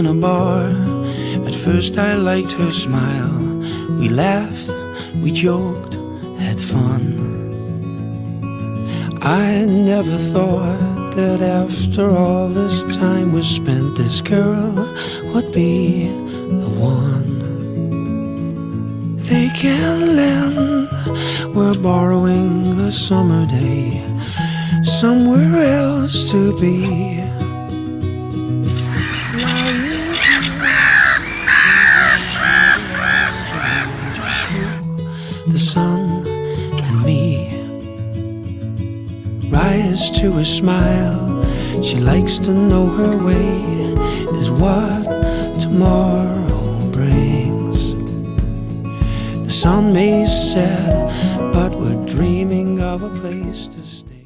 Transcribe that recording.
a bar. At first I liked her smile. We laughed, we joked, had fun. I never thought that after all this time was spent, this girl would be the one. They can't lend, we're borrowing a summer day, somewhere else to be. The sun and me. Rise to a smile. She likes to know her way is what tomorrow brings. The sun may set, but we're dreaming of a place to stay.